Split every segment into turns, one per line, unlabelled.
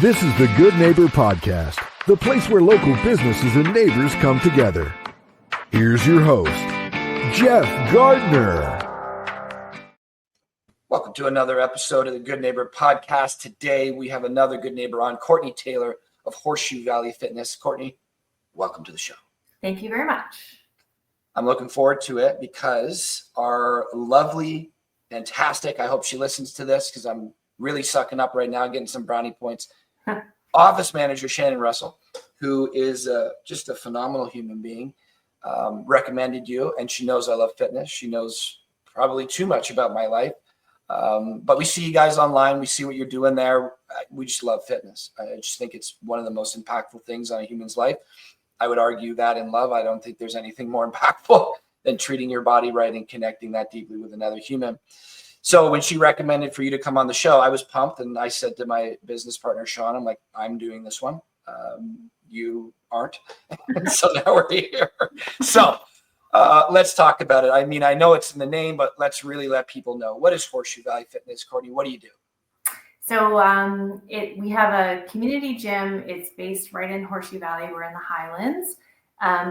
This is the Good Neighbor Podcast, the place where local businesses and neighbors come together. Here's your host, Jeff Gardner.
Welcome to another episode of the Good Neighbor Podcast. Today we have another good neighbor on, Courtney Taylor of Horseshoe Valley Fitness. Courtney, welcome to the show.
Thank you very much.
I'm looking forward to it because our lovely, fantastic, I hope she listens to this because I'm really sucking up right now, getting some brownie points. Office manager Shannon Russell, who is just a phenomenal human being, recommended you, and she knows I love fitness. She knows probably too much about my life, but we see you guys online. We see what you're doing there. We just love fitness. I just think it's one of the most impactful things on a human's life. I would argue that in love, I don't think there's anything more impactful than treating your body right and connecting that deeply with another human. So when she recommended for you to come on the show, I was pumped. And I said to my business partner, Sean, I'm like, I'm doing this one. You aren't. And so now we're here. So let's talk about it. I mean, I know it's in the name, but let's really let people know. What is Horseshoe Valley Fitness, Courtney? What do you do?
So we have a community gym. It's based right in Horseshoe Valley. We're in the Highlands.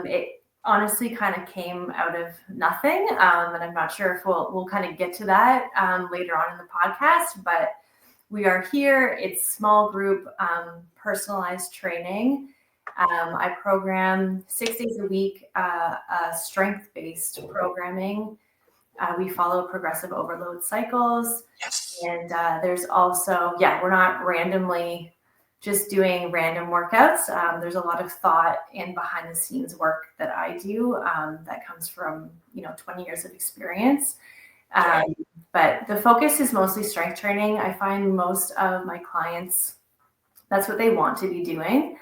It honestly kind of came out of nothing. And I'm not sure if we'll kind of get to that later on in the podcast, but we are here. It's small group, personalized training. I program 6 days a week, strength-based programming. We follow progressive overload cycles.
Yes.
And there's also, we're not randomly just doing random workouts. There's a lot of thought and behind the scenes work that I do that comes from, 20 years of experience. But the focus is mostly strength training. I find most of my clients, that's what they want to be doing.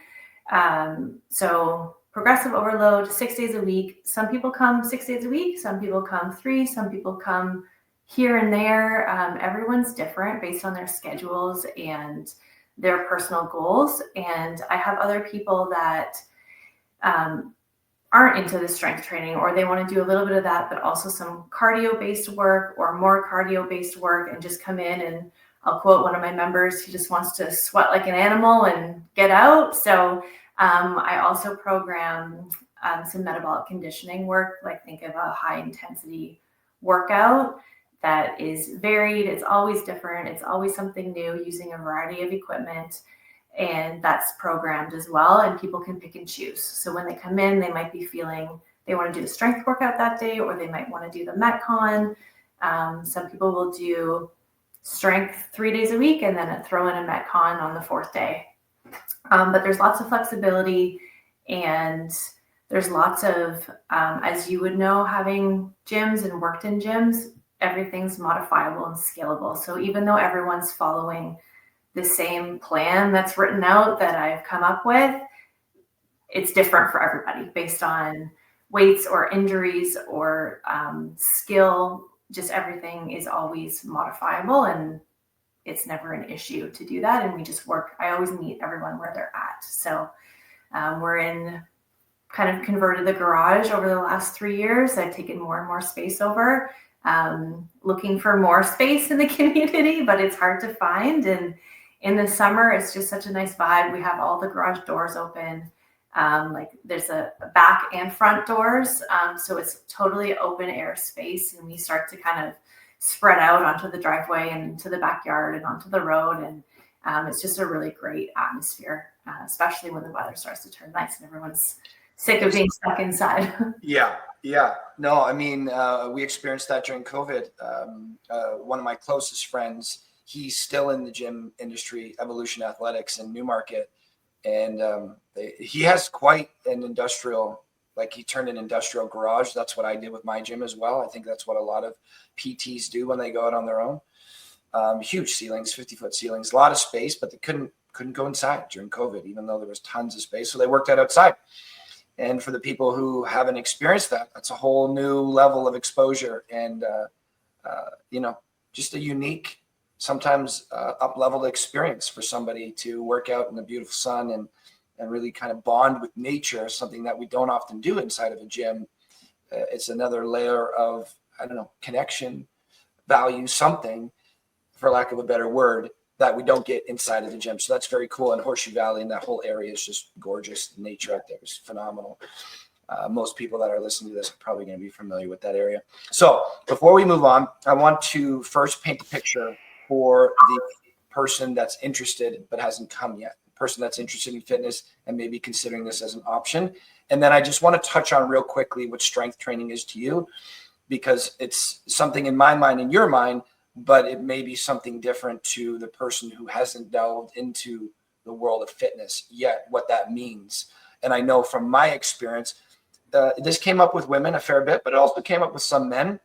So progressive overload, 6 days a week. Some people come 6 days a week. Some people come 3. Some people come here and there. Everyone's different based on their schedules and their personal goals. And I have other people that aren't into the strength training, or they want to do a little bit of that, but also some cardio-based work or more cardio-based work, and just come in, and I'll quote one of my members, he just wants to sweat like an animal and get out. So I also program some metabolic conditioning work, like think of a high intensity workout that is varied. It's always different. It's always something new, using a variety of equipment, and that's programmed as well. And people can pick and choose. So when they come in, they might be feeling they want to do the strength workout that day, or they might want to do the Metcon. Some people will do strength 3 days a week and then throw in a Metcon on the 4th day. But there's lots of flexibility, and there's lots of, as you would know, having gyms and worked in gyms, everything's modifiable and scalable. So even though everyone's following the same plan that's written out that I've come up with, it's different for everybody based on weights or injuries or skill. Just everything is always modifiable, and it's never an issue to do that. And we just work. I always meet everyone where they're at. So we're in kind of converted the garage over the last 3 years. I've taken more and more space over, looking for more space in the community, but it's hard to find. And in the summer, it's just such a nice vibe. We have all the garage doors open. Like there's a back and front doors. So it's totally open air space. And we start to kind of spread out onto the driveway and to the backyard and onto the road. And it's just a really great atmosphere, especially when the weather starts to turn nice and everyone's sick of being stuck inside.
Yeah. No, I mean, we experienced that during COVID. One of my closest friends, he's still in the gym industry, Evolution Athletics in Newmarket. And he has quite an industrial, like he turned an industrial garage. That's what I did with my gym as well. I think that's what a lot of PTs do when they go out on their own. Huge ceilings, 50-foot ceilings, a lot of space, but they couldn't go inside during COVID, even though there was tons of space. So they worked out outside. And for the people who haven't experienced that, that's a whole new level of exposure and, just a unique, sometimes up-leveled experience for somebody to work out in the beautiful sun and really kind of bond with nature, something that we don't often do inside of a gym. It's another layer of, connection, value, something, for lack of a better word, that we don't get inside of the gym. So that's very cool. And Horseshoe Valley and that whole area is just gorgeous. The nature out there is phenomenal. Most people that are listening to this are probably going to be familiar with that area. So before we move on, I want to first paint the picture for the person that's interested but hasn't come yet, the person that's interested in fitness and maybe considering this as an option. And then I just want to touch on real quickly what strength training is to you, because it's something in my mind, in your mind, but it may be something different to the person who hasn't delved into the world of fitness yet, what that means. And I know from my experience, this came up with women a fair bit, but it also came up with some men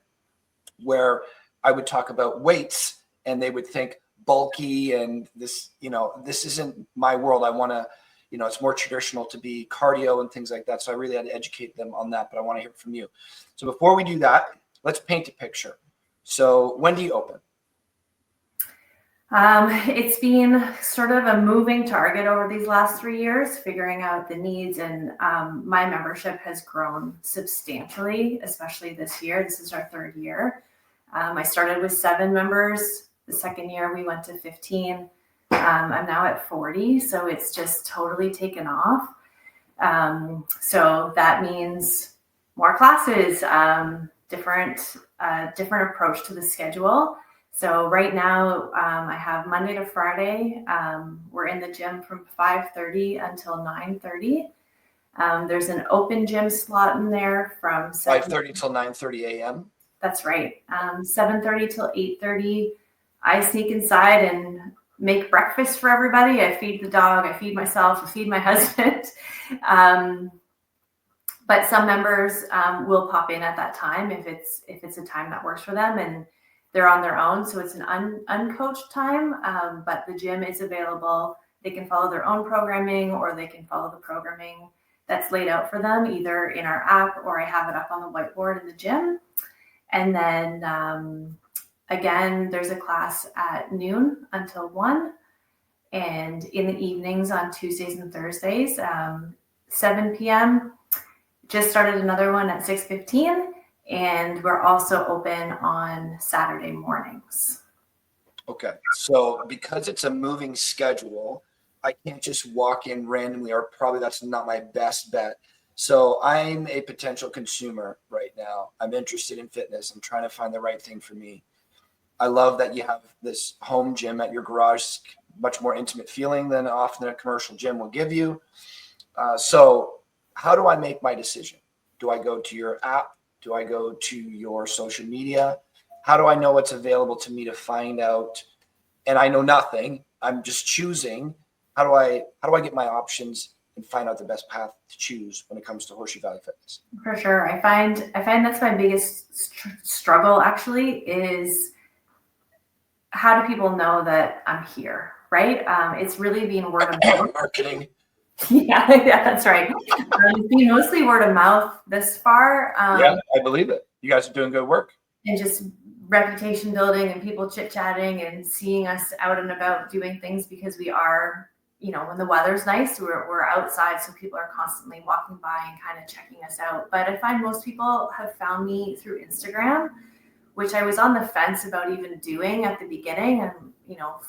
where I would talk about weights and they would think bulky and this, this isn't my world. I want to, it's more traditional to be cardio and things like that. So I really had to educate them on that, but I want to hear from you. So before we do that, let's paint a picture. So when do you open?
It's been sort of a moving target over these last 3 years, figuring out the needs, and my membership has grown substantially, especially this year. This is our 3rd year. I started with 7 members. The 2nd year we went to 15. I'm now at 40, so it's just totally taken off. So that means more classes, different approach to the schedule. So right now, I have Monday to Friday. We're in the gym from 5:30 until 9:30. There's an open gym slot in there from
5:30 till 9:30 a.m.
That's right. 7:30 till 8:30. I sneak inside and make breakfast for everybody. I feed the dog. I feed myself. I feed my husband. But some members will pop in at that time if it's a time that works for them, and they're on their own. So it's an uncoached time, but the gym is available. They can follow their own programming, or they can follow the programming that's laid out for them, either in our app or I have it up on the whiteboard in the gym. And then again, there's a class at noon until 1. And in the evenings on Tuesdays and Thursdays, 7 p.m. Just started another one at 6:15. And we're also open on Saturday mornings.
Okay. So because it's a moving schedule, I can't just walk in randomly, or probably that's not my best bet. So I'm a potential consumer right now. I'm interested in fitness. I'm trying to find the right thing for me. I love that you have this home gym at your garage, much more intimate feeling than often a commercial gym will give you. So how do I make my decision? Do I go to your app? Do I go to your social media? How do I know what's available to me to find out? And I know nothing. I'm just choosing. How do I get my options and find out the best path to choose when it comes to Horseshoe Valley Fitness?
For sure. I find that's my biggest struggle actually, is how do people know that I'm here, right? It's really being word of mouth.
Marketing.
Yeah, that's right. It's been mostly word of mouth this far.
Yeah, I believe it. You guys are doing good work.
And just reputation building and people chit-chatting and seeing us out and about doing things, because we are, when the weather's nice, we're outside, so people are constantly walking by and kind of checking us out. But I find most people have found me through Instagram, which I was on the fence about even doing at the beginning, and,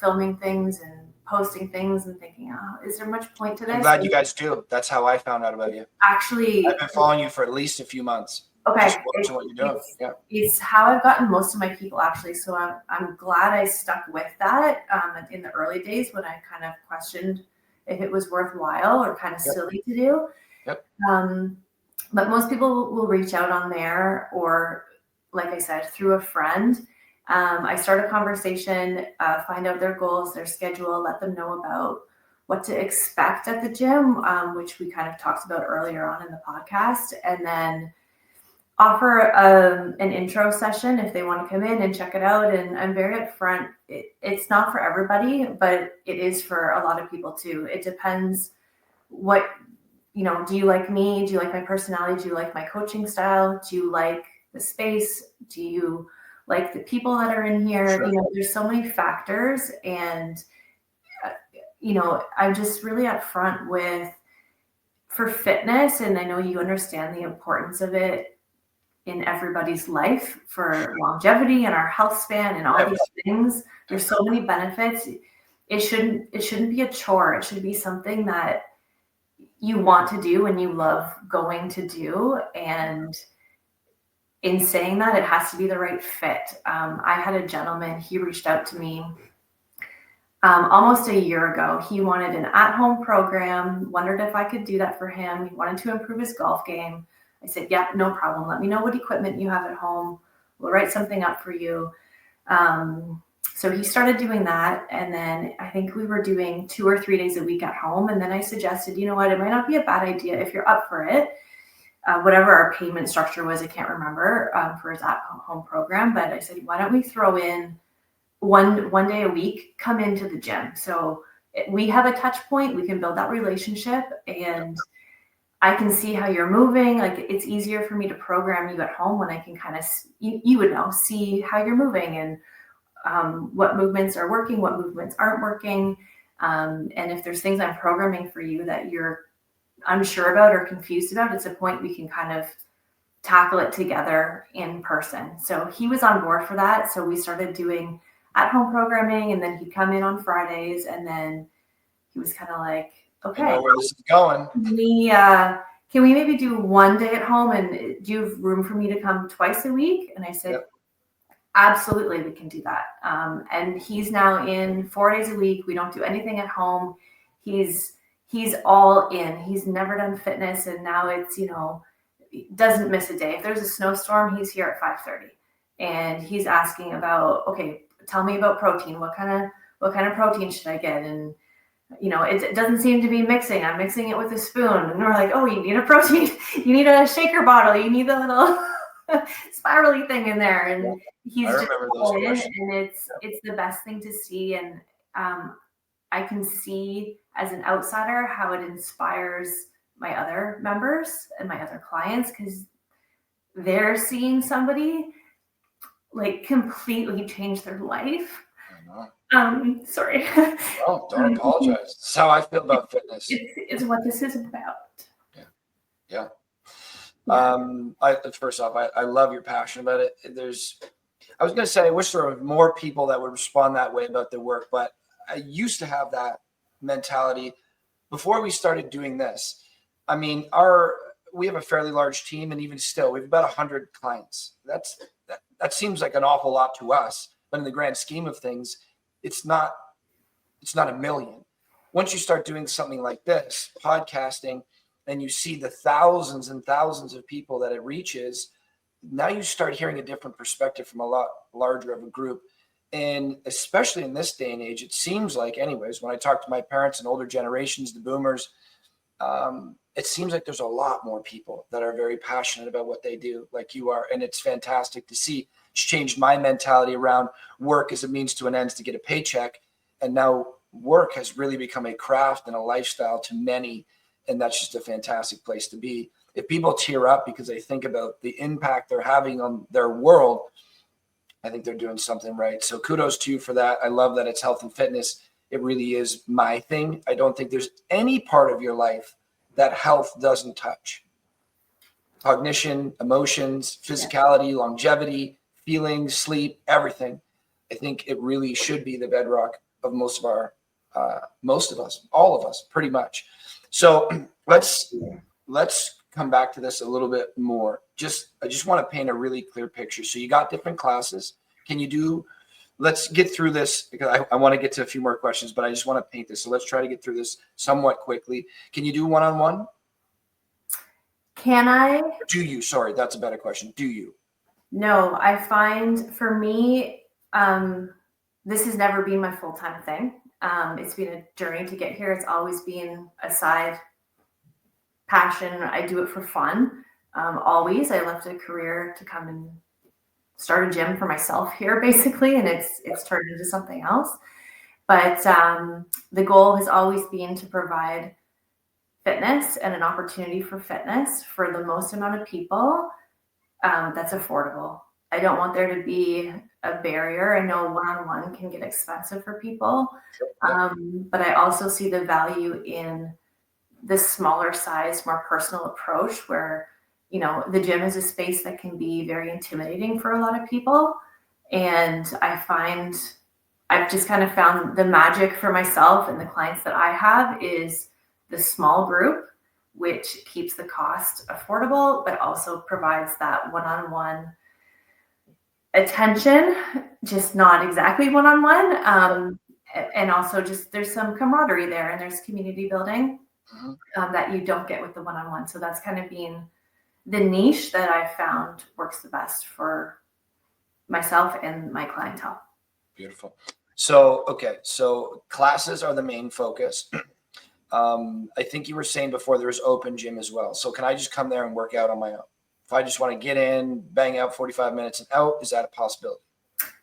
filming things and posting things and thinking, oh, is there much point to this?
I'm glad you guys do. That's how I found out about you.
Actually,
I've been following you for at least a few months.
Okay.
Just watching what you're doing. Yeah.
It's how I've gotten most of my people, actually. So I'm glad I stuck with that in the early days when I kind of questioned if it was worthwhile or kind of silly to do.
Yep.
But most people will reach out on there, or like I said, through a friend. I start a conversation, find out their goals, their schedule, let them know about what to expect at the gym, which we kind of talked about earlier on in the podcast, and then offer an intro session if they want to come in and check it out. And I'm very upfront. It's not for everybody, but it is for a lot of people too. It depends what, do you like me? Do you like my personality? Do you like my coaching style? Do you like the space? Do you like the people that are in here?
Sure.
There's so many factors, and I'm just really upfront with, for fitness, and I know you understand the importance of it in everybody's life for longevity and our health span and all these things. There's so many benefits. it shouldn't be a chore. It should be something that you want to do and you love going to do. And in saying that, it has to be the right fit. I had a gentleman, he reached out to me almost a year ago. He wanted an at-home program, wondered if I could do that for him. He wanted to improve his golf game. I said, yeah, no problem. Let me know what equipment you have at home. We'll write something up for you. So he started doing that. And then I think we were doing 2 or 3 days a week at home. And then I suggested, you know what, it might not be a bad idea if you're up for it. Whatever our payment structure was, I can't remember for his at-home program. But I said, why don't we throw in one day a week, come into the gym. So we have a touch point. We can build that relationship and I can see how you're moving. Like it's easier for me to program you at home when I can kind of, you would know, see how you're moving and what movements are working, what movements aren't working. And if there's things I'm programming for you that you're unsure about or confused about, it's a point we can kind of tackle it together in person. So he was on board for that. So we started doing at-home programming, and then he'd come in on Fridays, and then he was kind of like, okay,
I know where this is going.
Can we maybe do one day at home, and do you have room for me to come twice a week? And I said, yep. Absolutely, we can do that. And he's now in 4 days a week. We don't do anything at home. He's all in. He's never done fitness, and now it's, doesn't miss a day. If there's a snowstorm, he's here at 5:30, and he's asking about, okay, tell me about protein. What kind of protein should I get? And it doesn't seem to be mixing. I'm mixing it with a spoon, and we're like, oh, you need a protein. You need a shaker bottle. You need the little spirally thing in there. And he's just all in, and it's the best thing to see. And I can see as an outsider how it inspires my other members and my other clients, because they're seeing somebody like completely change their life. Sorry.
Oh, don't apologize. That's how I feel about fitness.
It's what this is about.
Yeah. First off, I love your passion about it. I was going to say, I wish there were more people that would respond that way about their work, but I used to have that mentality before we started doing this. I mean, we have a fairly large team, and even still, we have about 100 clients. That seems like an awful lot to us, but in the grand scheme of things, it's not a million. Once you start doing something like this, podcasting, and you see the thousands and thousands of people that it reaches, now you start hearing a different perspective from a lot larger of a group. And especially in this day and age, it seems like, anyways, when I talk to my parents and older generations, the boomers, it seems like there's a lot more people that are very passionate about what they do, like you are. And it's fantastic to see. It's changed my mentality around work as a means to an end to get a paycheck. And now work has really become a craft and a lifestyle to many. And that's just a fantastic place to be. If people tear up because they think about the impact they're having on their world, I think they're doing something right. So kudos to you for that. I love that it's health and fitness. It really is my thing. I don't think there's any part of your life that health doesn't touch. Cognition, emotions, physicality, longevity, feelings, sleep, everything. I think it really should be the bedrock of most of us, all of us, pretty much. So let's come back to this a little bit more. I just want to paint a really clear picture. So you got different classes. Let's get through this, because I want to get to a few more questions, but I just want to paint this. So let's try to get through this somewhat quickly. Can you do one-on-one?
Can I?
Do you? Sorry, that's a better question. Do you?
No, I find for me, this has never been my full-time thing. It's been a journey to get here. It's always been a side passion. I do it for fun. Always. I left a career to come and start a gym for myself here, basically, and it's turned into something else. But the goal has always been to provide fitness and an opportunity for fitness for the most amount of people that's affordable. I don't want there to be a barrier. I know one-on-one can get expensive for people, but I also see the value in this smaller size, more personal approach where, the gym is a space that can be very intimidating for a lot of people. And I find I've just kind of found the magic for myself and the clients that I have is the small group, which keeps the cost affordable, but also provides that one-on-one attention, just not exactly one-on-one. And also just there's some camaraderie there and there's community building that you don't get with the one-on-one. So that's kind of been the niche that I've found works the best for myself and my clientele.
Beautiful. So, okay. So classes are the main focus. I think you were saying before there's open gym as well. So can I just come there and work out on my own? If I just want to get in, bang out 45 minutes and out, is that a possibility?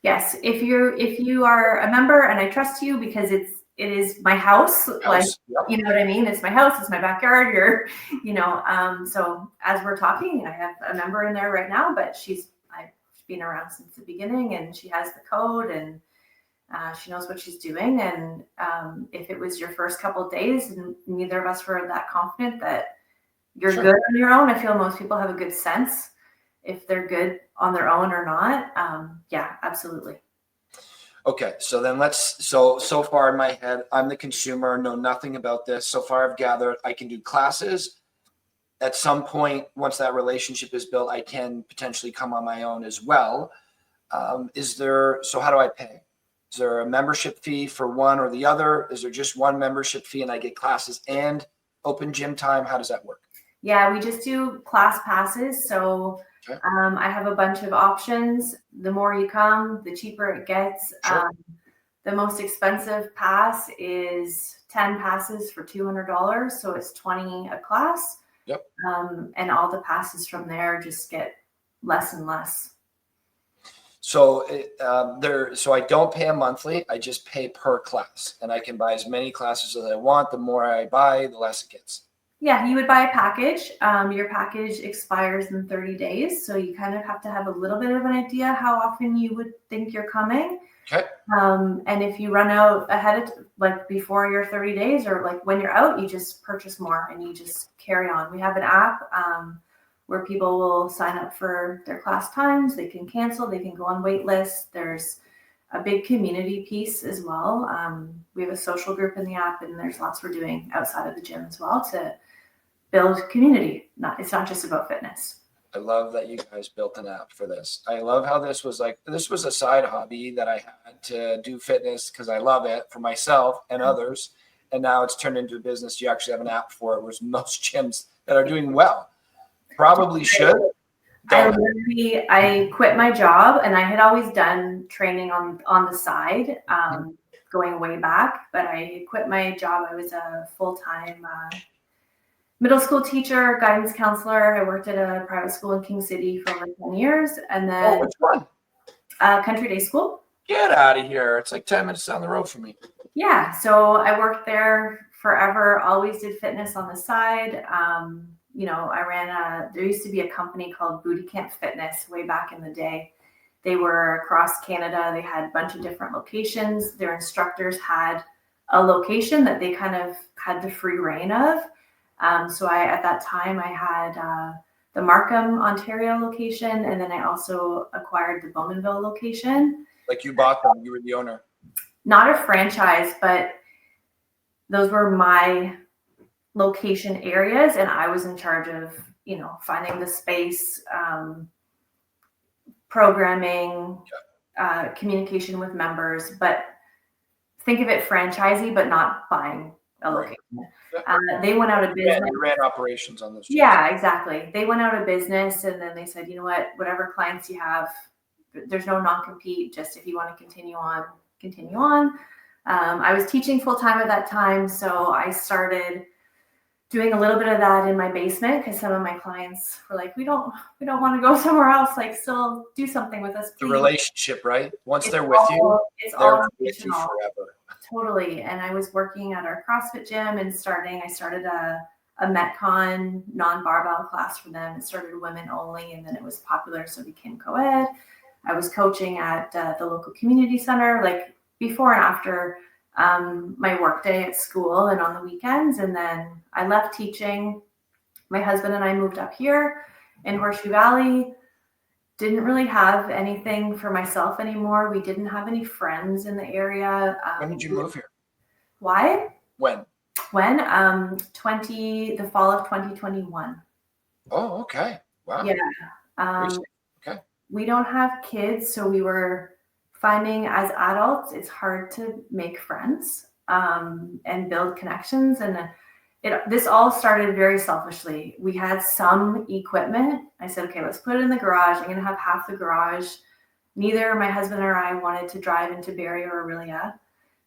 Yes. If you are a member and I trust you because it is my house, like,
Yep.
you know what I mean? It's my house, it's my backyard. So as we're talking, I have a member in there right now, but I've been around since the beginning and she has the code and she knows what she's doing. And if it was your first couple of days and neither of us were that confident that you're
Sure.
good on your own, I feel most people have a good sense if they're good on their own or not. Yeah, absolutely.
Okay. So then so far in my head, I'm the consumer, know nothing about this. So far I've gathered I can do classes. At some point, once that relationship is built, I can potentially come on my own as well. So how do I pay? Is there a membership fee for one or the other? Is there just one membership fee and I get classes and open gym time? How does that work?
Yeah, we just do class passes. So
Okay.
I have a bunch of options. The more you come, the cheaper it gets.
Sure.
The most expensive pass is 10 passes for $200. So it's 20 a class.
Yep.
And all the passes from there just get less and less.
So so I don't pay a monthly. I just pay per class, and I can buy as many classes as I want. The more I buy, the less it gets.
Yeah, you would buy a package. Your package expires in 30 days. So you kind of have to have a little bit of an idea how often you would think you're coming.
Okay.
And if you run out before your 30 days or like when you're out, you just purchase more and you just carry on. We have an app where people will sign up for their class times. They can cancel, they can go on wait lists. There's a big community piece as well. We have a social group in the app and there's lots we're doing outside of the gym as well to build community. It's not just about fitness.
I love that you guys built an app for this. I love how this was a side hobby that I had to do fitness because I love it for myself and others. And now it's turned into a business. You actually have an app for it, whereas most gyms that are doing well probably should.
I quit my job and I had always done training on the side, going way back, but I quit my job. I was a full-time middle school teacher, guidance counselor. I worked at a private school in King City for over 10 years. And then
which one?
Country Day School.
Get out of here. It's like 10 minutes down the road from me.
Yeah. So I worked there forever, always did fitness on the side. I ran there used to be a company called Booty Camp Fitness way back in the day. They were across Canada. They had a bunch of different locations. Their instructors had a location that they kind of had the free reign of. So at that time I had the Markham, Ontario location. And then I also acquired the Bowmanville location.
Like you bought them, you were the owner.
Not a franchise, but those were my location areas. And I was in charge of, finding the space, programming, communication with members, but think of it franchisee, but not buying a location. They went out of business.
You ran operations on those.
Yeah, exactly. They went out of business and then they said, you know what, whatever clients you have, there's no non-compete. Just if you want to continue on, continue on. I was teaching full time at that time. So I started doing a little bit of that in my basement because some of my clients were like, we don't want to go somewhere else. Like still do something with us. Please.
The relationship, right? Once they're with you, they're with you forever.
Totally. And I was working at our CrossFit gym and I started a Metcon non-barbell class for them. It started women only, and then it was popular, so it became co-ed. I was coaching at the local community center, like before and after my workday at school and on the weekends. And then I left teaching. My husband and I moved up here in Horseshoe Valley. didn't really have anything for myself anymore. We didn't have any friends in the area.
When did you move here?
Why?
When?
When? The fall of 2021.
Oh, okay. Wow.
Yeah.
Okay.
We don't have kids, so we were finding as adults, it's hard to make friends and build connections. And this all started very selfishly. We had some equipment. I said, okay, let's put it in the garage. I'm going to have half the garage. Neither my husband or I wanted to drive into Barrie or Aurelia.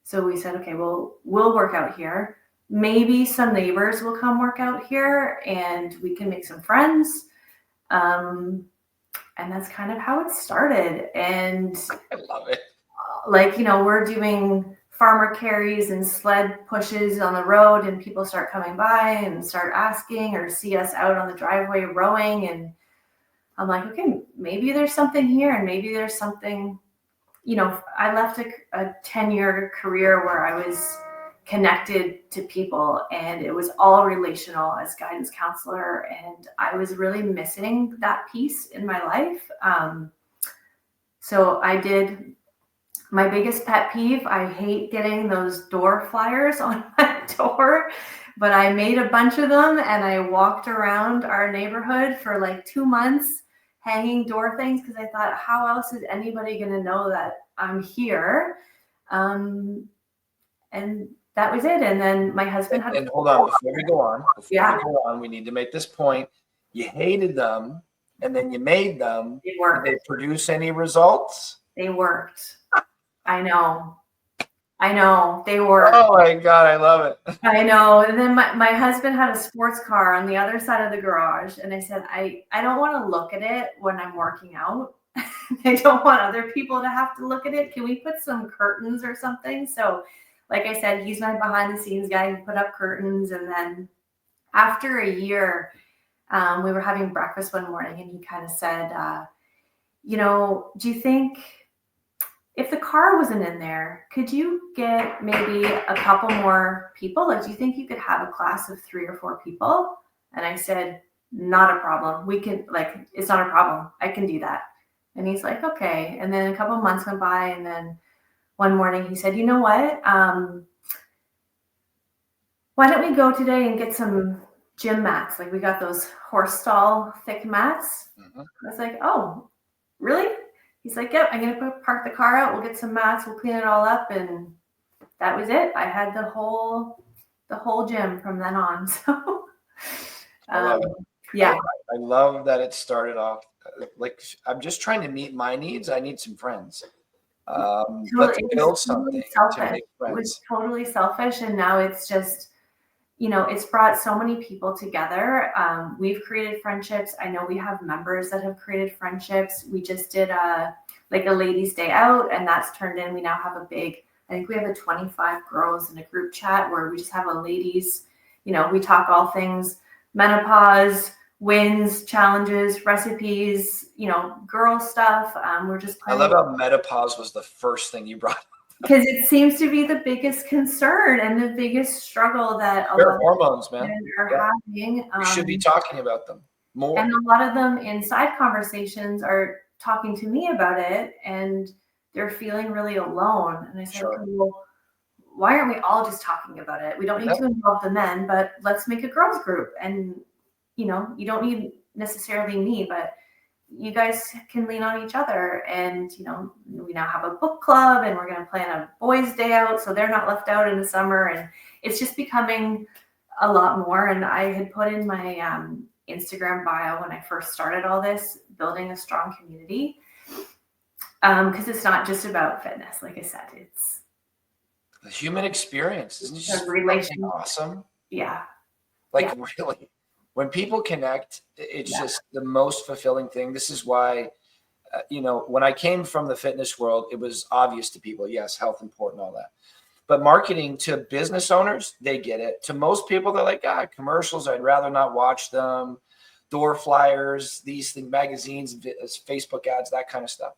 So we said, okay, we'll work out here. Maybe some neighbors will come work out here and we can make some friends. And that's kind of how it started. And
I love it.
We're doing farmer carries and sled pushes on the road, and people start coming by and start asking or see us out on the driveway rowing. And I'm like, okay, maybe there's something here, and maybe there's something, I left a 10-year career where I was connected to people, and it was all relational as guidance counselor. And I was really missing that piece in my life. So I did my biggest pet peeve. I hate getting those door flyers on my door, but I made a bunch of them and I walked around our neighborhood for like 2 months hanging door things, because I thought, how else is anybody going to know that I'm here? And that was it. And then my husband had.
And hold on, before we go on, we need to make this point. You hated them, and then you made them.
They worked.
Did they produce any results?
They worked. I know. They worked.
Oh my God, I love it.
I know. And then my husband had a sports car on the other side of the garage. And I said, I don't want to look at it when I'm working out. I don't want other people to have to look at it. Can we put some curtains or something? So like I said, he's my behind the scenes guy. He put up curtains. And then after a year, we were having breakfast one morning and he kind of said, do you think if the car wasn't in there, could you get maybe a couple more people? Like, do you think you could have a class of 3 or 4 people? And I said, not a problem. We can, it's not a problem. I can do that. And he's like, okay. And then a couple of months went by. And then one morning he said, you know what? Why don't we go today and get some gym mats? Like, we got those horse stall thick mats. Mm-hmm. I was like, oh, really? He's like, yep, I'm going to park the car out. We'll get some mats. We'll clean it all up. And that was it. I had the whole gym from then on. So,
I love it.
Yeah.
I love that it started off I'm just trying to meet my needs. I need some friends. Let's build something to make friends.
It was totally selfish. And now it's just, it's brought so many people together. We've created friendships. I know we have members that have created friendships. We just did a ladies' day out, and that's turned in. We now have I think we have a 25 girls in a group chat where we just have a ladies, we talk all things menopause, wins, challenges, recipes, girl stuff. We're just
I love how menopause was the first thing you brought up.
Because it seems to be the biggest concern and the biggest struggle that a lot of
hormones, man,
are having.
We should be talking about them more.
And a lot of them in side conversations are talking to me about it, and they're feeling really alone. And I said,
sure.
Okay, well, why aren't we all just talking about it? We don't need to involve the men, but let's make a girls group. And, you don't need necessarily me, but you guys can lean on each other. And, we now have a book club, and we're going to plan a boys' day out, so they're not left out in the summer. And it's just becoming a lot more. And I had put in my Instagram bio when I first started all this, building a strong community. Because it's not just about fitness. Like I said, it's
the human experience. Isn't it just awesome?
Yeah.
Really. When people connect, it's just the most fulfilling thing. This is why, when I came from the fitness world, it was obvious to people, yes, health important, all that. But marketing to business owners, they get it. To most people, they're like, commercials, I'd rather not watch them. Door flyers, these things, magazines, Facebook ads, that kind of stuff.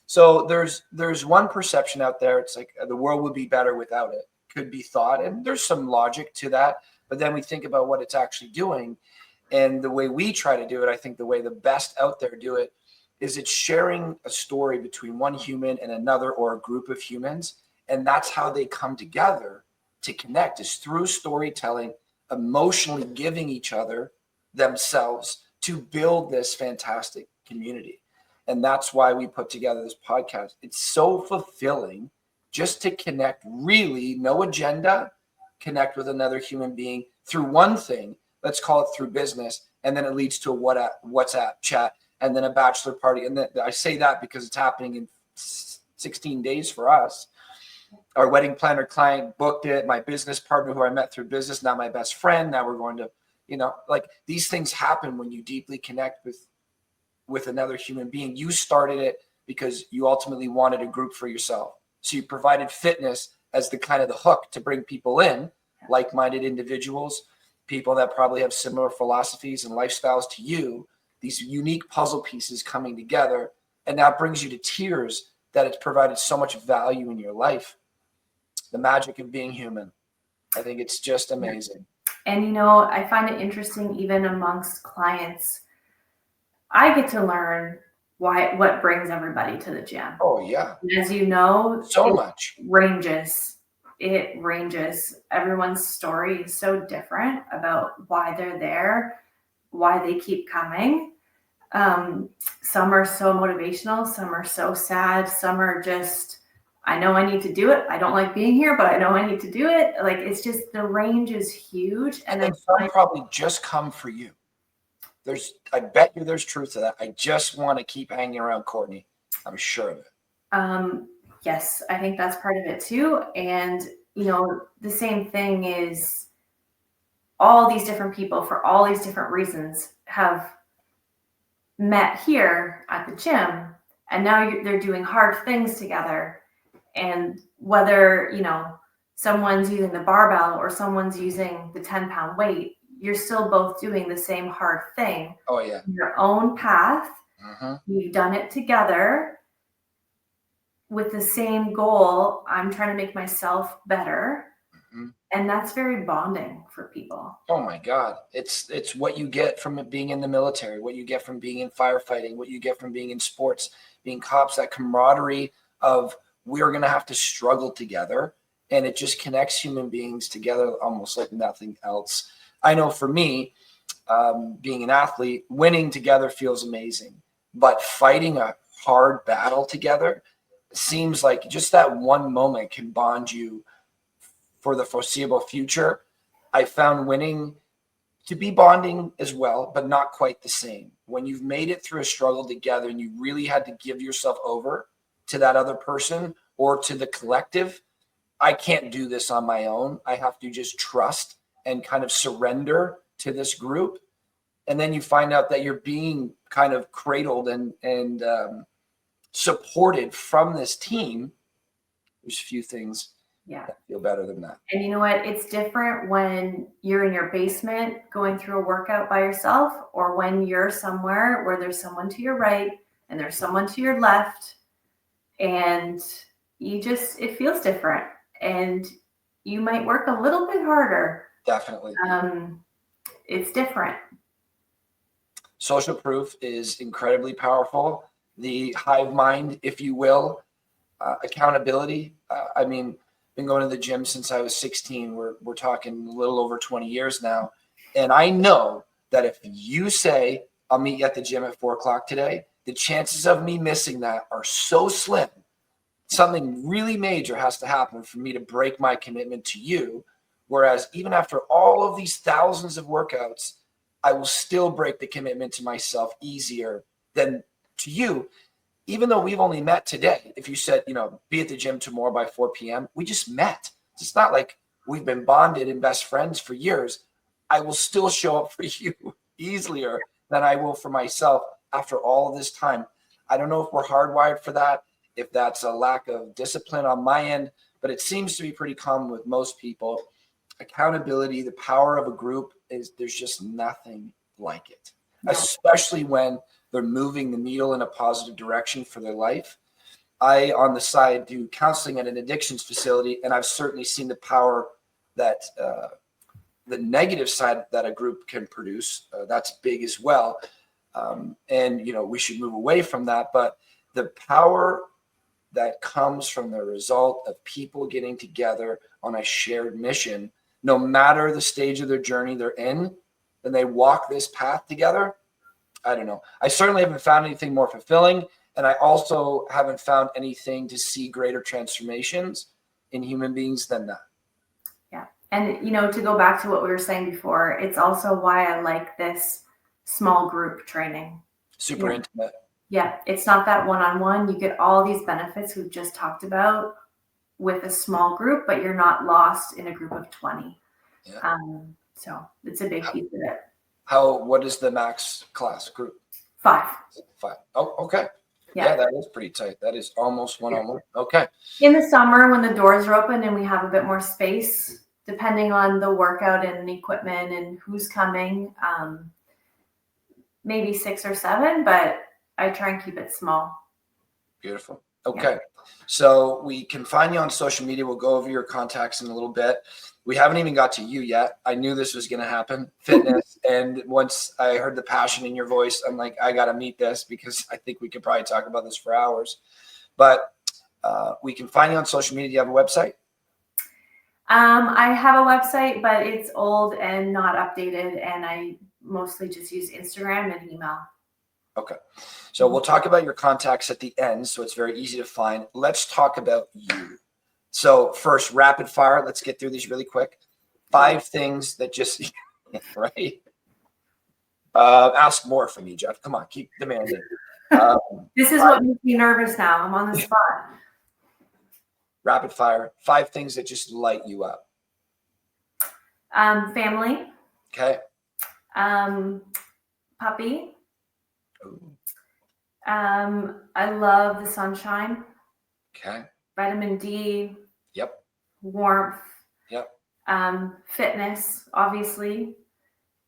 So there's one perception out there. It's like the world would be better without it. Could be thought. And there's some logic to that. But then we think about what it's actually doing. And the way we try to do it, I think the way the best out there do it is it's sharing a story between one human and another or a group of humans. And that's how they come together to connect, is through storytelling, emotionally giving each other themselves to build this fantastic community. And that's why we put together this podcast. It's so fulfilling just to connect, really, no agenda, connect with another human being through one thing. Let's call it through business. And then it leads to a WhatsApp chat and then a bachelor party. And then I say that because it's happening in 16 days for us. Our wedding planner client booked it. My business partner who I met through business, now my best friend. Now we're going to, like these things happen when you deeply connect with another human being. You started it because you ultimately wanted a group for yourself. So you provided fitness as the kind of the hook to bring people in, like-minded individuals, people that probably have similar philosophies and lifestyles to you, these unique puzzle pieces coming together. And that brings you to tears that it's provided so much value in your life. The magic of being human. I think it's just amazing.
And, I find it interesting, even amongst clients, I get to learn what brings everybody to the gym.
Oh, yeah.
And as you know,
so much
ranges. It ranges. Everyone's story is so different about why they're there, why they keep coming. Some are so motivational. Some are so sad. Some are just, I know I need to do it. I don't like being here, but I know I need to do it. Like, it's just, the range is huge. And then
some probably just come for you. I bet you there's truth to that. I just want to keep hanging around Courtney. I'm sure of it.
Yes, I think that's part of it too. And, the same thing is all these different people for all these different reasons have met here at the gym. And now they're doing hard things together. And whether, someone's using the barbell or someone's using the 10-pound weight, you're still both doing the same hard thing.
Oh, yeah.
Your own path.
Mm-hmm.
You've done it together with the same goal. I'm trying to make myself better. Mm-hmm. And that's very bonding for people.
Oh, my God. It's what you get from being in the military, what you get from being in firefighting, what you get from being in sports, being cops, that camaraderie of we're going to have to struggle together. And it just connects human beings together almost like nothing else. I know for me, being an athlete, winning together feels amazing, but fighting a hard battle together seems like just that one moment can bond you for the foreseeable future. I found winning to be bonding as well, but not quite the same. When you've made it through a struggle together and you really had to give yourself over to that other person or to the collective, I can't do this on my own. I have to just trust and kind of surrender to this group. And then you find out that you're being kind of cradled and supported from this team. There's few things that feel better than that.
And you know what? It's different when you're in your basement going through a workout by yourself, or when you're somewhere where there's someone to your right and there's someone to your left, and it feels different. And you might work a little bit harder.
Definitely.
It's different.
Social proof is incredibly powerful. The hive mind, if you will, accountability. Been going to the gym since I was 16. We're talking a little over 20 years now. And I know that if you say, I'll meet you at the gym at 4:00 today, the chances of me missing that are so slim. Something really major has to happen for me to break my commitment to you. Whereas even after all of these thousands of workouts, I will still break the commitment to myself easier than to you. Even though we've only met today, if you said, be at the gym tomorrow by 4 p.m., we just met. It's not like we've been bonded and best friends for years. I will still show up for you easier than I will for myself after all of this time. I don't know if we're hardwired for that, if that's a lack of discipline on my end, but it seems to be pretty common with most people. Accountability, the power of a group, there's just nothing like it, especially when they're moving the needle in a positive direction for their life. I, on the side, do counseling at an addictions facility, and I've certainly seen the power that the negative side that a group can produce. That's big as well. And, we should move away from that. But the power that comes from the result of people getting together on a shared mission, no matter the stage of their journey they're in, and they walk this path together. I don't know. I certainly haven't found anything more fulfilling. And I also haven't found anything to see greater transformations in human beings than that.
Yeah. And, to go back to what we were saying before, it's also why I like this small group training.
Super intimate.
Yeah. It's not that one-on-one. You get all these benefits we've just talked about with a small group, but you're not lost in a group of 20.
Yeah.
So it's a big piece of it.
What is the max class group?
5.
Oh, okay. Yeah, that is pretty tight. That is almost one-on-one. Okay.
In the summer, when the doors are open and we have a bit more space, depending on the workout and equipment and who's coming, maybe 6 or 7, but I try and keep it small.
Beautiful. Okay. So we can find you on social media. We'll go over your contacts in a little bit. We haven't even got to you yet. I knew this was going to happen, fitness. And once I heard the passion in your voice, I'm like, I got to meet this, because I think we could probably talk about this for hours. But we can find you on social media. Do you have a website?
I have a website, but it's old and not updated. And I mostly just use Instagram and email.
Okay. So we'll talk about your contacts at the end, so it's very easy to find. Let's talk about you. So first, rapid fire. Let's get through these really quick. 5 things that just, right? Ask more from me, Jeff. Come on, keep demanding.
This is what makes me nervous now. I'm on the spot.
Rapid fire. 5 things that just light you up.
Family.
Okay.
Puppy.
Ooh.
I love the sunshine.
Okay.
Vitamin D.
Yep.
Warmth.
Yep.
Fitness, obviously,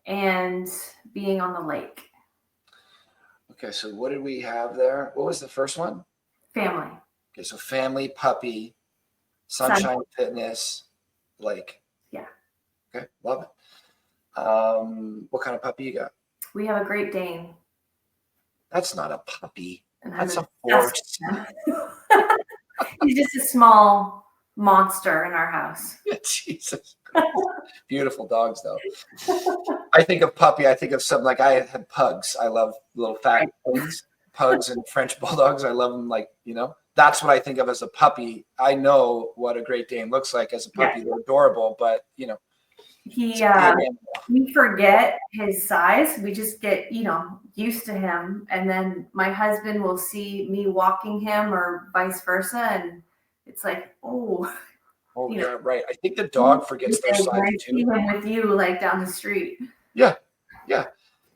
and being on the lake.
Okay, so what did we have there? What was the first one?
Family.
Okay, so family, puppy, sunshine, fitness, lake.
Yeah.
Okay, love it. What kind of puppy you got?
We have a Great Dane.
That's not a puppy.
And
That's a horse.
He's just a small monster in our house.
Jesus Christ. Beautiful dogs, though. I think of puppy. I think of something like I had pugs. I love little fat things. Pugs and French bulldogs. I love them. That's what I think of as a puppy. I know what a Great Dane looks like as a puppy. Yeah. They're adorable, but
we forget his size. We just get, used to him. And then my husband will see me walking him or vice versa. And it's like, oh,
yeah, right. I think the dog forgets their size too.
I see him with you down the street.
Yeah. Yeah.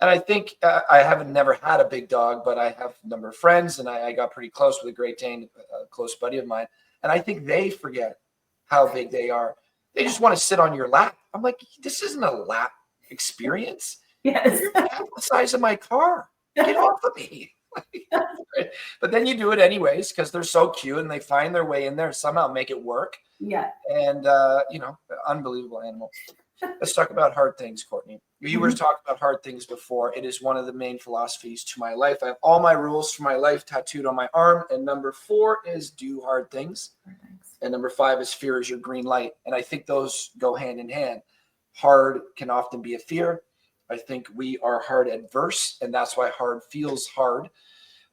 And I think I haven't never had a big dog, but I have a number of friends, and I got pretty close with a Great Dane, a close buddy of mine. And I think they forget how big they are. They just want to sit on your lap. I'm like, this isn't a lap experience.
Yes.
You're half the size of my car. Get off of me. But then you do it anyways because they're so cute and they find their way in there, somehow make it work.
Yeah.
And, unbelievable animal. Let's talk about hard things, Courtney. You were talking about hard things before. It is one of the main philosophies to my life. I have all my rules for my life tattooed on my arm. And number 4 is do hard things. And number 5 is fear is your green light. And I think those go hand in hand. Hard can often be a fear. I think we are hard adverse, and that's why hard feels hard.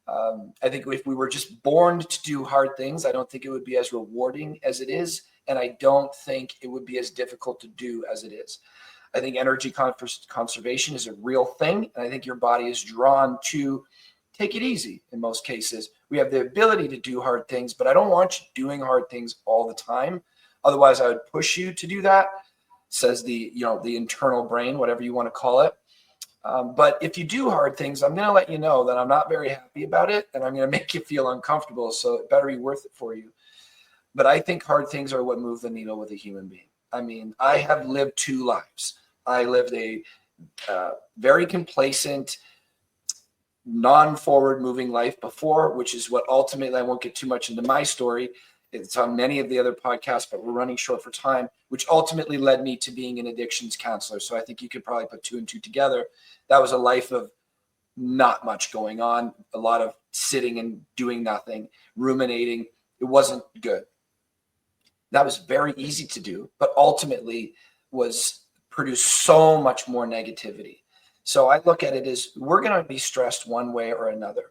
I think if we were just born to do hard things, I don't think it would be as rewarding as it is. And I don't think it would be as difficult to do as it is. I think energy conservation is a real thing. And I think your body is drawn to take it easy in most cases. We have the ability to do hard things, but I don't want you doing hard things all the time. Otherwise, I would push you to do that, says the internal brain, whatever you want to call it. But if you do hard things, I'm going to let you know that I'm not very happy about it, and I'm going to make you feel uncomfortable. So it better be worth it for you. But I think hard things are what move the needle with a human being. I mean, I have lived 2 lives. I lived a very complacent, non-forward moving life before, which is what ultimately, I won't get too much into my story. It's on many of the other podcasts, but we're running short for time, which ultimately led me to being an addictions counselor. So I think you could probably put 2 and 2 together. That was a life of not much going on, a lot of sitting and doing nothing, ruminating. It wasn't good. That was very easy to do, but ultimately was produced so much more negativity. So I look at it as we're going to be stressed one way or another.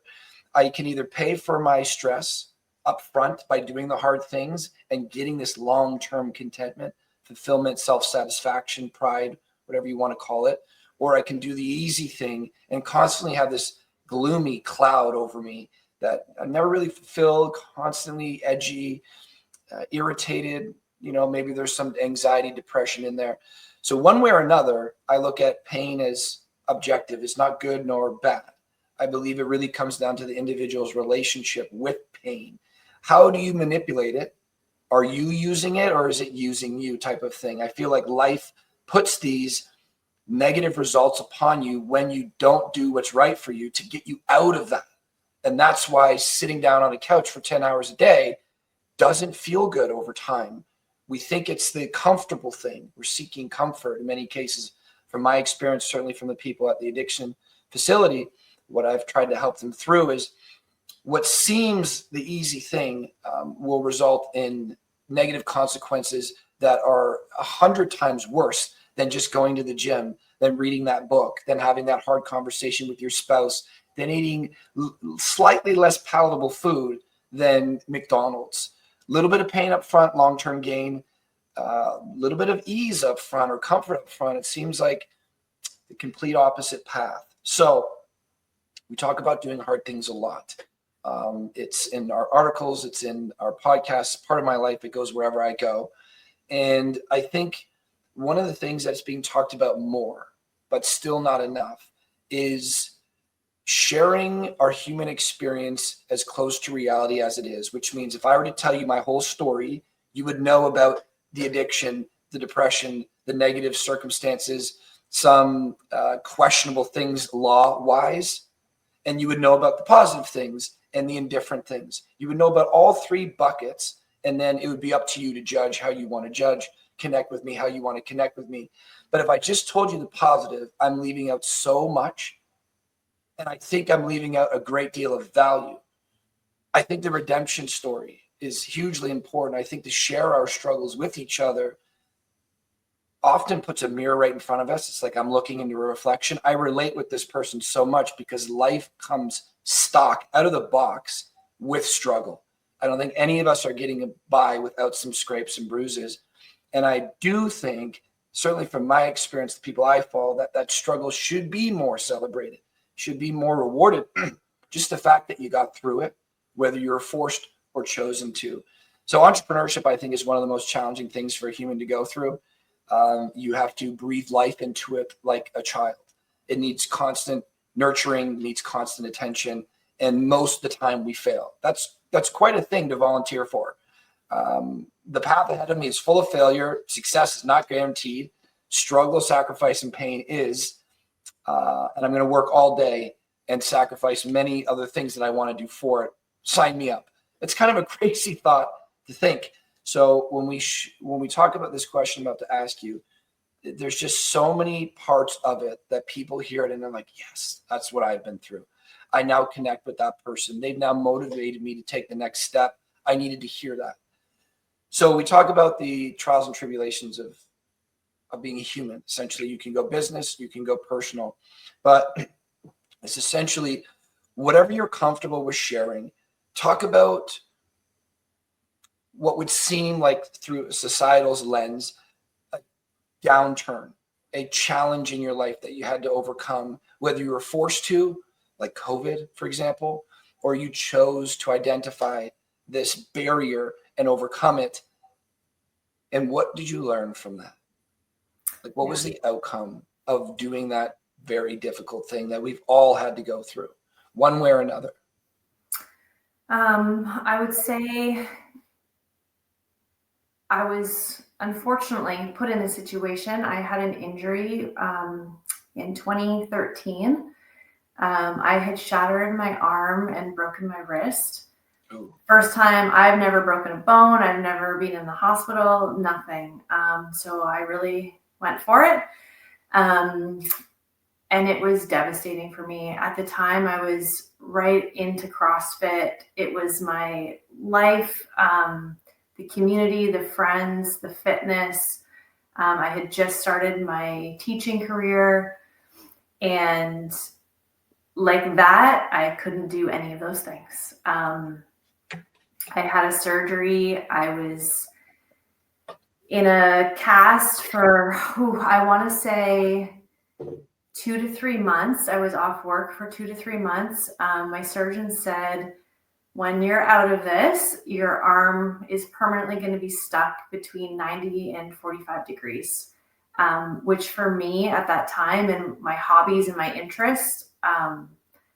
I can either pay for my stress up front by doing the hard things and getting this long-term contentment, fulfillment, self-satisfaction, pride, whatever you want to call it, or I can do the easy thing and constantly have this gloomy cloud over me that I never really fulfilled, constantly edgy, irritated. Maybe there's some anxiety, depression in there. So one way or another, I look at pain as objective. It's not good nor bad. I believe it really comes down to the individual's relationship with pain. How do you manipulate it? Are you using it or is it using you, type of thing? I feel like life puts these negative results upon you when you don't do what's right for you to get you out of that. And that's why sitting down on a couch for 10 hours a day doesn't feel good over time. We think it's the comfortable thing. We're seeking comfort in many cases. From my experience, certainly from the people at the addiction facility, what I've tried to help them through is what seems the easy thing will result in negative consequences that are 100 times worse than just going to the gym, than reading that book, than having that hard conversation with your spouse, than eating slightly less palatable food than McDonald's. A little bit of pain up front, long-term gain, a little bit of ease up front or comfort up front. It seems like the complete opposite path. So we talk about doing hard things a lot. It's in our articles, it's in our podcasts, part of my life. It goes wherever I go. And I think one of the things that's being talked about more, but still not enough, is sharing our human experience as close to reality as it is, which means if I were to tell you my whole story, you would know about the addiction, the depression, the negative circumstances, some questionable things law-wise, and you would know about the positive things and the indifferent things. You would know about all three buckets, and then it would be up to you to judge how you want to judge, connect with me how you want to connect with me. But if I just told you the positive, I'm leaving out so much, and I think I'm leaving out a great deal of value. I think the redemption story is hugely important. I think to share our struggles with each other often puts a mirror right in front of us. It's like I'm looking into a reflection. I relate with this person so much because life comes stock out of the box with struggle. I don't think any of us are getting by without some scrapes and bruises. And I do think, certainly from my experience, the people I follow, that struggle should be more celebrated, should be more rewarded. Just the fact that you got through it, whether you were forced or chosen to. So entrepreneurship, I think, is one of the most challenging things for a human to go through. You have to breathe life into it like a child. It needs constant nurturing, needs constant attention, and most of the time we fail. That's quite a thing to volunteer for. The path ahead of me is full of failure. Success is not guaranteed. Struggle, sacrifice, and pain is. And I'm going to work all day and sacrifice many other things that I want to do for it. Sign me up. It's kind of a crazy thought to think. So when we talk about this question I'm about to ask you, there's just so many parts of it that people hear it and they're like, yes, that's what I've been through. I now connect with that person. They've now motivated me to take the next step. I needed to hear that. So we talk about the trials and tribulations of being a human. Essentially, you can go business, you can go personal, but it's essentially whatever you're comfortable with sharing. Talk about what would seem like through societal's lens, a downturn, a challenge in your life that you had to overcome, whether you were forced to, like COVID, for example, or you chose to identify this barrier and overcome it. And what did you learn from that? Like, what was the outcome of doing that very difficult thing that we've all had to go through, one way or another?
I would say I was unfortunately put in a situation. I had an injury in 2013. I had shattered my arm and broken my wrist.
Ooh.
First time. I've never broken a bone. I've never been in the hospital, nothing. So I really went for it. And And it was devastating for me. At the time, I was right into CrossFit. It was my life, the community, the friends, the fitness. I had just started my teaching career. And like that, I couldn't do any of those things. I had a surgery. I was in a cast for, I want to say 2 to 3 months. I was off work for 2 to 3 months. My surgeon said, when you're out of this, your arm is permanently going to be stuck between 90 and 45 degrees, which for me at that time and my hobbies and my interests,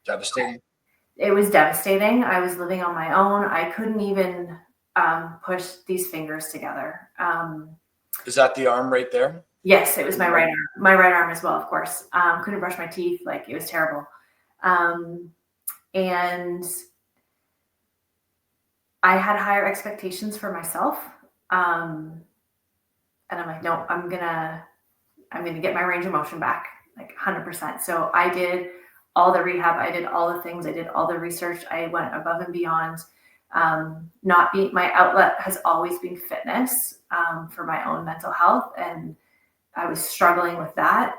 Devastating.
it was devastating. I was living on my own. I couldn't even push these fingers together.
Is that the arm right there?
Yes, it was my right arm. My right arm as well, of course. Couldn't brush my teeth. Like, it was terrible. And I had higher expectations for myself. And I'm like, no, I'm gonna get my range of motion back, like 100%. So I did all the rehab. I did all the things. I did all the research. I went above and beyond. My outlet has always been fitness, for my own mental health. And I was struggling with that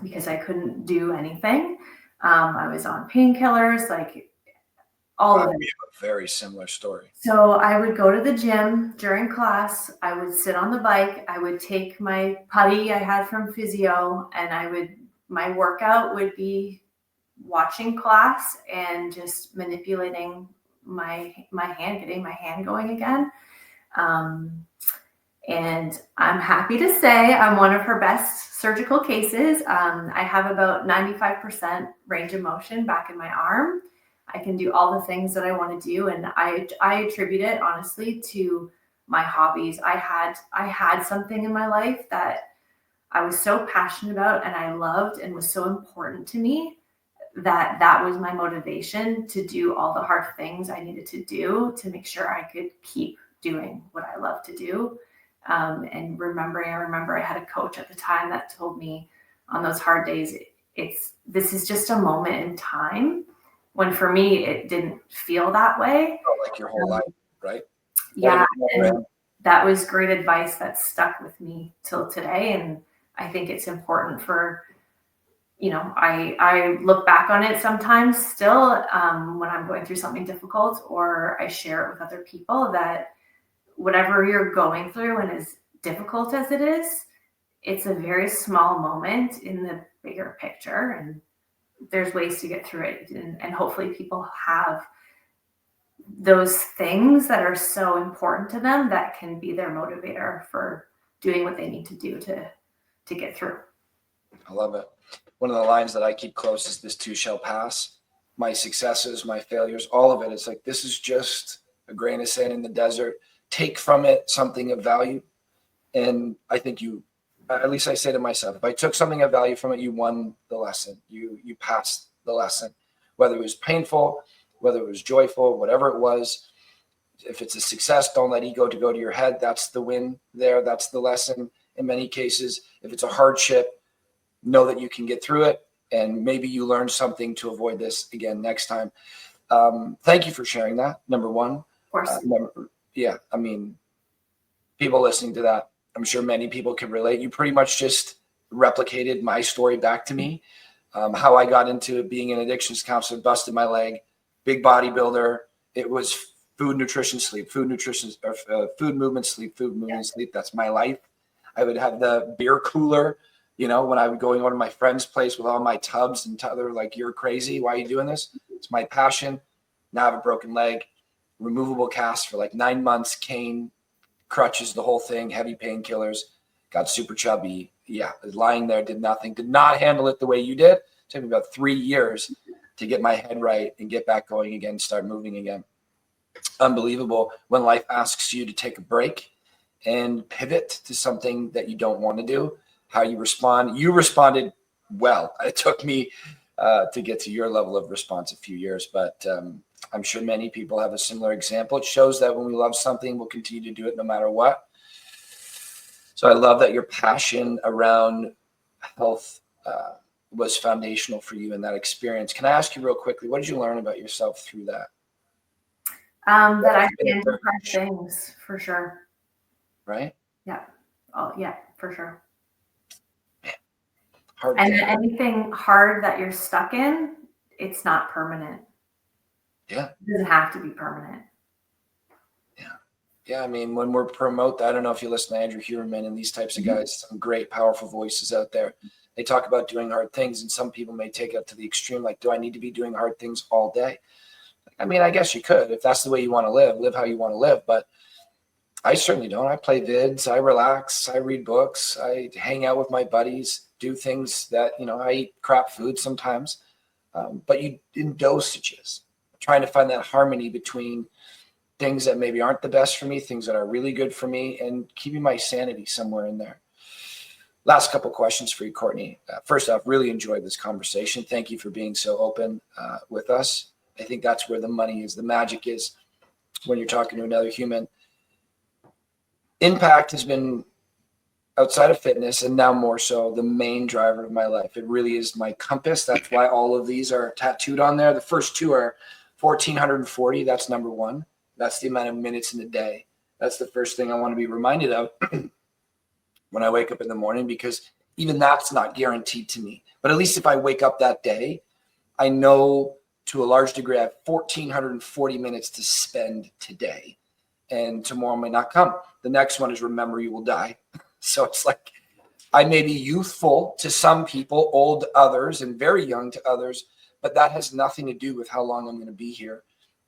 because I couldn't do anything. I was on painkillers, like all of it.
We have a very similar story.
So I would go to the gym during class. I would sit on the bike. I would take my putty I had from physio, and my workout would be watching class and just manipulating my hand, getting my hand going again. And I'm happy to say I'm one of her best surgical cases. I have about 95% range of motion back in my arm. I can do all the things that I want to do. And I attribute it honestly to my hobbies. I had something in my life that I was so passionate about and I loved and was so important to me that was my motivation to do all the hard things I needed to do to make sure I could keep doing what I love to do. I remember I had a coach at the time that told me on those hard days, this is just a moment in time, when for me, it didn't feel that way.
Like your whole life, right?
Yeah. And that was great advice that stuck with me till today. And I think it's important for, I look back on it sometimes still, when I'm going through something difficult, or I share it with other people, that whatever you're going through, and as difficult as it is, it's a very small moment in the bigger picture, and there's ways to get through it. And hopefully people have those things that are so important to them that can be their motivator for doing what they need to do to get through.
I love it. One of the lines that I keep close is, this too shall pass. My successes, my failures, all of it. It's like, this is just a grain of sand in the desert. Take from it something of value. And I think at least I say to myself, if I took something of value from it, you won the lesson. You passed the lesson, whether it was painful, whether it was joyful, whatever it was. If it's a success, don't let ego go to your head. That's the win there. That's the lesson in many cases. If it's a hardship, know that you can get through it, and maybe you learn something to avoid this again next time. Thank you for sharing that, number one.
Of course.
Yeah, I mean, people listening to that, I'm sure many people can relate. You pretty much just replicated my story back to me. How I got into being an addictions counselor, busted my leg, big bodybuilder. It was food, nutrition, sleep, food, nutrition, food, movement, sleep, food, movement, sleep. That's my life. I would have the beer cooler, when I would go over to my friend's place with all my tubs, and they're like, "You're crazy. Why are you doing this?" It's my passion. Now I have a broken leg, removable cast for like 9 months, cane, crutches, the whole thing, heavy painkillers, got super chubby. Yeah, lying there, did nothing, did not handle it the way you did. It took me about 3 years to get my head right and get back going again, start moving again. Unbelievable when life asks you to take a break and pivot to something that you don't want to do, how you respond. You responded well. It took me to get to your level of response a few years, but I'm sure many people have a similar example. It shows that when we love something, we'll continue to do it no matter what. So I love that your passion around health was foundational for you in that experience. Can I ask you real quickly, what did you learn about yourself through that?
That I can do hard things, for sure.
Right?
Yeah. Oh, yeah, for sure.
Hard
And
thing.
anything hard that you're stuck in, it's not permanent.
Yeah.
It doesn't have to be permanent.
Yeah, I mean, when we're promote, I don't know if you listen to Andrew Huberman and these types of guys, some great, powerful voices out there. They talk about doing hard things, and some people may take it to the extreme, like, do I need to be doing hard things all day? I mean, I guess you could. If that's the way you want to live how you want to live. But I certainly don't. I play vids, I relax, I read books, I hang out with my buddies, do things that, I eat crap food sometimes. But you in dosages, trying to find that harmony between things that maybe aren't the best for me, things that are really good for me, and keeping my sanity somewhere in there. Last couple questions for you, Courtney. First off, really enjoyed this conversation. Thank you for being so open with us. I think that's where the money is, the magic is when you're talking to another human. Impact has been, outside of fitness, and now more so, the main driver of my life. It really is my compass. That's why all of these are tattooed on there. The first two are 1,440. That's number one. That's the amount of minutes in a day. That's the first thing I want to be reminded of when I wake up in the morning, because even that's not guaranteed to me. But at least if I wake up that day, I know to a large degree I have 1,440 minutes to spend today. And tomorrow may not come. The next one is remember you will die. So it's like I may be youthful to some people, old to others, and very young to others, but that has nothing to do with how long I'm going to be here.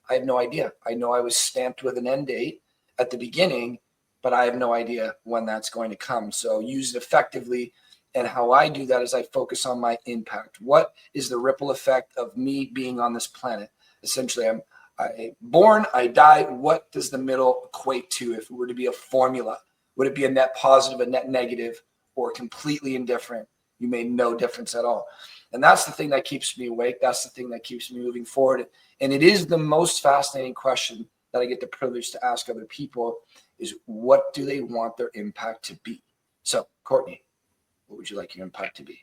I have no idea. I know I was stamped with an end date at the beginning, but I have no idea when that's going to come. So use it effectively. And how I do that is I focus on my impact. What is the ripple effect of me being on this planet? Essentially, I'm born, I die. What does the middle equate to if it were to be a formula? Would it be a net positive, a net negative, or completely indifferent? You made no difference at all. And that's the thing that keeps me awake. That's the thing that keeps me moving forward. And it is the most fascinating question that I get the privilege to ask other people is, what do they want their impact to be? So, Courtney, what would you like your impact to be?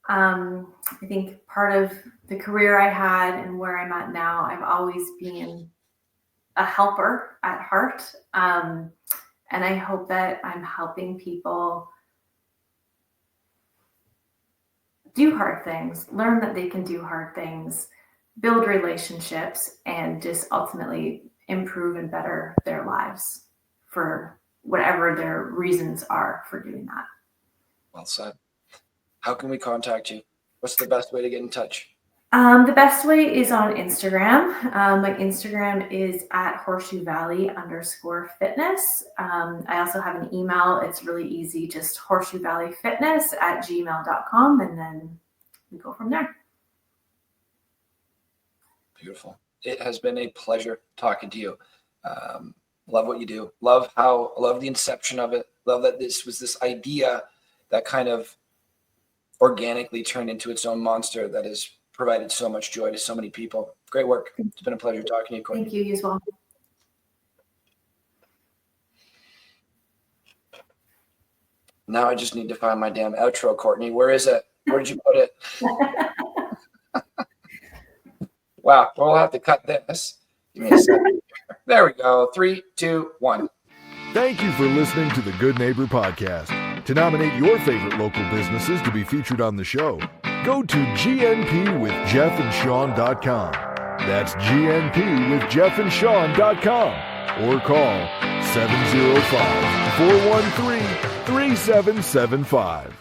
I think part of the career I had and where I'm at now, I've always been a helper at heart. And I hope that I'm helping people do hard things, learn that they can do hard things, build relationships, and just ultimately improve and better their lives for whatever their reasons are for doing that.
Well said. How can we contact you? What's the best way to get in touch?
The best way is on Instagram. My Instagram is at Horseshoe Valley _fitness. I also have an email. It's really easy. Just horseshoevalleyfitness@gmail.com. And then we go from there.
Beautiful. It has been a pleasure talking to you. Love what you do. Love the inception of it. Love that this was this idea that kind of organically turned into its own monster that has provided so much joy to so many people. Great work. It's been a pleasure talking to you, Courtney.
Thank you as well.
Now I just need to find my damn outro, Courtney. Where is it? Where did you put it? Wow. Well, we'll have to cut this. Give me a second. There we go. 3, 2, 1.
Thank you for listening to the Good Neighbor Podcast. To nominate your favorite local businesses to be featured on the show, go to gnpwithjeffandsean.com. That's gnpwithjeffandsean.com or call 705-413-3775.